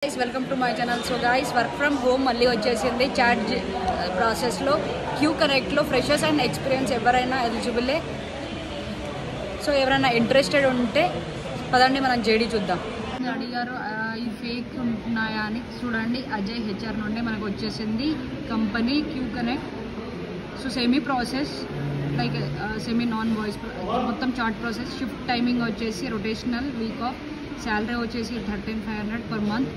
guys, welcome to my channel. So guys, work from home మళ్ళీ వచ్చేసింది chat ప్రాసెస్లో queue కనెక్ట్లో freshers and experience ఎవరైనా ఎలిజిబులే. So ఎవరైనా interested ఉంటే పదండి మనం జేడీ చూద్దాం. అడిగారు ఈ ఫేక్ ఉంటున్నాయా అని. చూడండి, అజయ్ హెచ్ఆర్ నుండి మనకు వచ్చేసింది company Q connect. So semi process like semi non voice మొత్తం చాట్ ప్రాసెస్. షిఫ్ట్ టైమింగ్ వచ్చేసి రొటేషనల్, వీక్ ఆఫ్. శాలరీ వచ్చేసి 13,500 per month.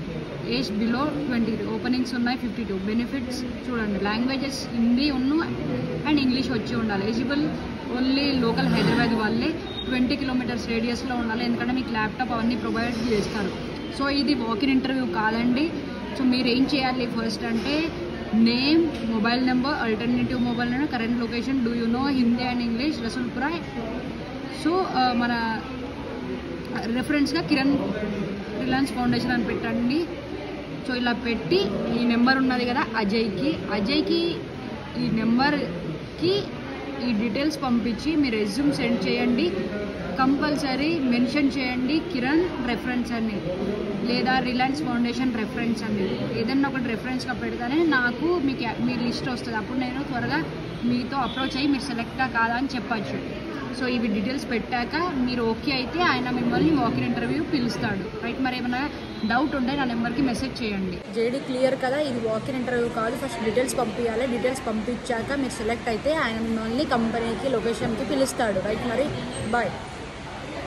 Age below 20. Openings ఉన్నాయి 52. బెనిఫిట్స్ చూడండి, లాంగ్వేజెస్ హిందీ అండ్ ఇంగ్లీష్ వచ్చి ఉండాలి. ఎలిజిబుల్ ఓన్లీ లోకల్ హైదరాబాద్ వాళ్ళే. 20 కిలోమీటర్స్ రేడియస్లో ఉండాలి, ఎందుకంటే మీకు ల్యాప్టాప్ అవన్నీ ప్రొవైడ్ చేస్తారు. సో ఇది వాకిన్ ఇంటర్వ్యూ కాదండి. సో మీరు ఏం చేయాలి ఫస్ట్ అంటే name, mobile number, alternative mobile number, current location, do you know Hindi and English, Rasoolpura. So మన రెఫరెన్స్గా కిరణ్ రిలయన్స్ ఫౌండేషన్ అని పెట్టండి. సో ఇలా పెట్టి ఈ నెంబర్ ఉన్నది కదా అజయ్కి ఈ నెంబర్కి ఈ డీటెయిల్స్ పంపించి మీ రెజ్యూమ్ సెండ్ చేయండి. కంపల్సరీ మెన్షన్ చేయండి కిరణ్ రెఫరెన్స్ అని, లేదా రిలయన్స్ ఫౌండేషన్ రెఫరెన్స్ అని. ఏదన్నా ఒకటి రెఫరెన్స్గా పెడితేనే నాకు మీ లిస్ట్ వస్తుంది. అప్పుడు నేను త్వరగా మీతో అప్రోచ్ అయ్యి మీరు సెలెక్టా కాదా అని చెప్పచ్చు. సో ఇవి డీటెయిల్స్ పెట్టాక మీరు ఓకే అయితే ఆయన మిమ్మల్ని వాకిన్ ఇంటర్వ్యూ పిలుస్తాడు, రైట్. మరి ఏమైనా డౌట్ ఉంటే నా నెంబర్కి మెసేజ్ చేయండి. జేడీ క్లియర్ కదా, ఇది వాకిన్ ఇంటర్వ్యూ కాదు. ఫస్ట్ డీటెయిల్స్ పంపించాలి. డీటెయిల్స్ పంపించాక మీరు సెలెక్ట్ అయితే ఆయన మిమ్మల్ని కంపెనీకి, లొకేషన్కి పిలుస్తాడు, రైట్. మరి బాయ్.